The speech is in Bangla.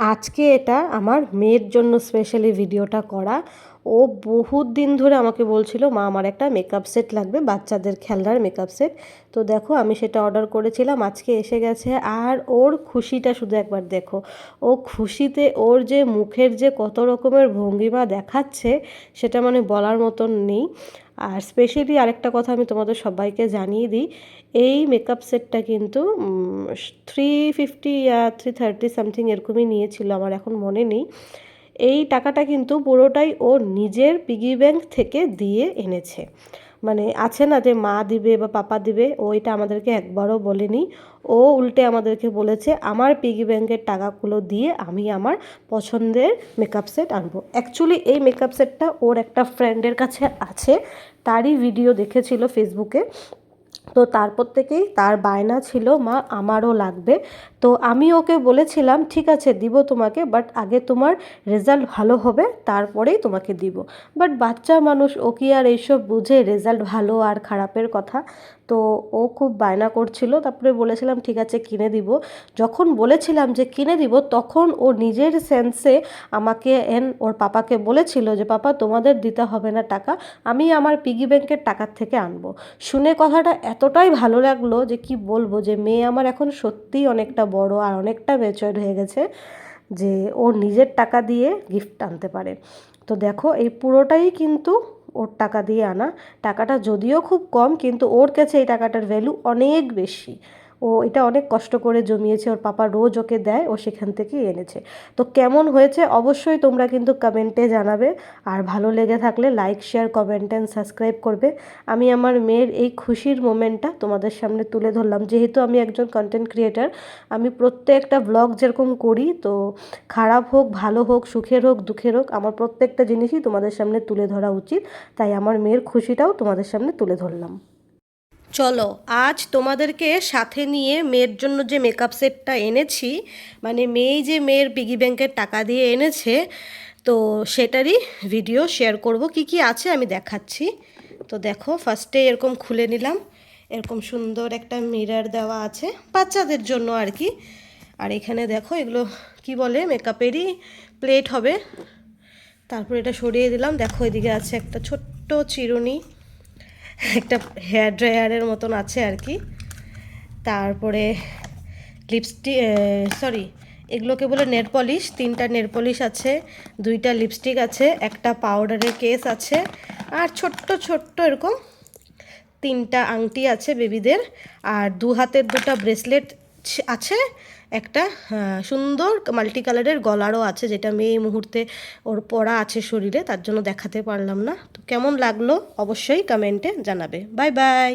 আজকে এটা আমার মেয়ের জন্য স্পেশালি ভিডিওটা করা। ও বহুত দিন ধরে আমাকে বলছিল মা আমার একটা মেকআপ সেট লাগবে, বাচ্চাদের খেলনার মেকআপ সেট। তো দেখো আমি সেটা অর্ডার করেছিলাম, আজকে এসে গেছে। আর ওর খুশিটা শুধু একবার দেখো। ও খুশিতে ওর যে মুখের যে কত রকমের ভঙ্গিমা দেখাচ্ছে সেটা মানে বলার মতন নেই। আর স্পেশালি আরেকটা কথা আমি তোমাদের সবাইকে জানিয়ে দিই, এই মেকআপ সেটটা কিন্তু 350 330 সামথিং এরকমই নিয়েছিল, আমার এখন মনে নেই। এই টাকাটা কিন্তু পুরোটাই ও নিজের পিগি ব্যাংক থেকে দিয়ে এনেছে। মানে আছে না যে মা দিবে বা পাপা দিবে, ও এটা আমাদেরকে একবারও বলেনি। ও উল্টে আমাদেরকে বলেছে আমার পিগি ব্যাংকের টাকাগুলো দিয়ে আমি আমার পছন্দের মেকআপ সেট আনবো। অ্যাকচুয়ালি এই মেকআপ সেটটা ওর একটা ফ্রেন্ডের কাছে আছে, তারই ভিডিও দেখেছিল ফেসবুকে। তো তারপর থেকেই তার বায়না ছিল মা আমারও লাগবে। তো আমি ওকে বলেছিলাম ঠিক আছে দিব তোমাকে, বাট আগে তোমার রেজাল্ট ভালো হবে তারপরেই তোমাকে দিব। বাট বাচ্চা মানুষ, ও কি আর এইসব বুঝে রেজাল্ট ভালো আর খারাপের কথা। তো ও খুব বায়না করছিল, তারপরে বলেছিলাম ঠিক আছে কিনে দিব। যখন বলেছিলাম যে কিনে দিব তখন ও নিজের সেন্সে আমাকে ওর পাপাকে বলেছিল যে পাপা তোমাদের দিতে হবে না টাকা, আমি আমার পিগি ব্যাংকের টাকার থেকে আনবো। শুনে কথাটা এতটাই ভালো লাগলো যে কি বলবো, যে মেয়ে আমার এখন সত্যিই অনেকটা বড় আর অনেকটা ম্যাচিওর হয়ে গেছে, যে ওর নিজের টাকা দিয়ে গিফট আনতে পারে। তো দেখো এই পুরোটাই কিন্তু ওর টাকা দিয়ে আনা। টাকাটা যদিও খুব কম, কিন্তু ওর কাছে এই টাকাটার ভ্যালু অনেক বেশি। ও এটা অনেক কষ্ট করে জমিয়েছে, ওর পাপা রোজ ওকে দেয়, ও সেখান থেকেই এনেছে। তো কেমন হয়েছে অবশ্যই তোমরা কিন্তু কমেন্টে জানাবে। আর ভালো লেগে থাকলে like share comment and subscribe করবে। আমি আমার মেয়ের এই খুশির মোমেন্টটা তোমাদের সামনে তুলে ধরলাম, যেহেতু আমি একজন কন্টেন্ট ক্রিয়েটার। আমি প্রত্যেকটা ব্লগ যেরকম করি, তো খারাপ হোক ভালো হোক সুখের হোক দুঃখের হোক আমার প্রত্যেকটা জিনিসই তোমাদের সামনে তুলে ধরা উচিত। তাই আমার মেয়ের খুশিটাও তোমাদের সামনে তুলে ধরলাম। চলো আজ তোমাদেরকে সাথে নিয়ে মেয়ের জন্য যে মেকআপ সেটটা এনেছি, মানে মেয়েই যে মেয়ের পিগি ব্যাংকের টাকা দিয়ে এনেছে, তো সেটারই ভিডিও শেয়ার করব। কি কি আছে আমি দেখাচ্ছি। তো দেখো ফার্স্টে এরকম খুলে নিলাম, এরকম সুন্দর একটা মিরর দেওয়া আছে বাচ্চাদের জন্য আর কি। আর এখানে দেখো এগুলো কি বলে, মেকআপেরই প্লেট হবে। তারপর এটা সরিয়ে দিলাম, দেখো এদিকে আছে একটা ছোট্ট চিরুনি, একটা হেয়ার ড্রায়ারের মতন আছে আর কি। তারপরে লিপস্টিক, সরি এগুলোকে বলে নেল পলিশ, 3টা নেল পলিশ আছে, 2টা লিপস্টিক আছে, একটা পাউডারের কেস আছে, আর ছোট্ট ছোট্ট এরকম 3টা আংটি আছে বেবিদের, আর 2 হাতের 2টা ব্রেসলেট আছে, একটা সুন্দর মাল্টি কালারের গলারও আছে, যেটা মেয়ে এই মুহূর্তে ওর পরা আছে শরীরে, তার জন্য দেখাতে পারলাম না। তো কেমন লাগলো অবশ্যই কমেন্টে জানাবে। Bye bye.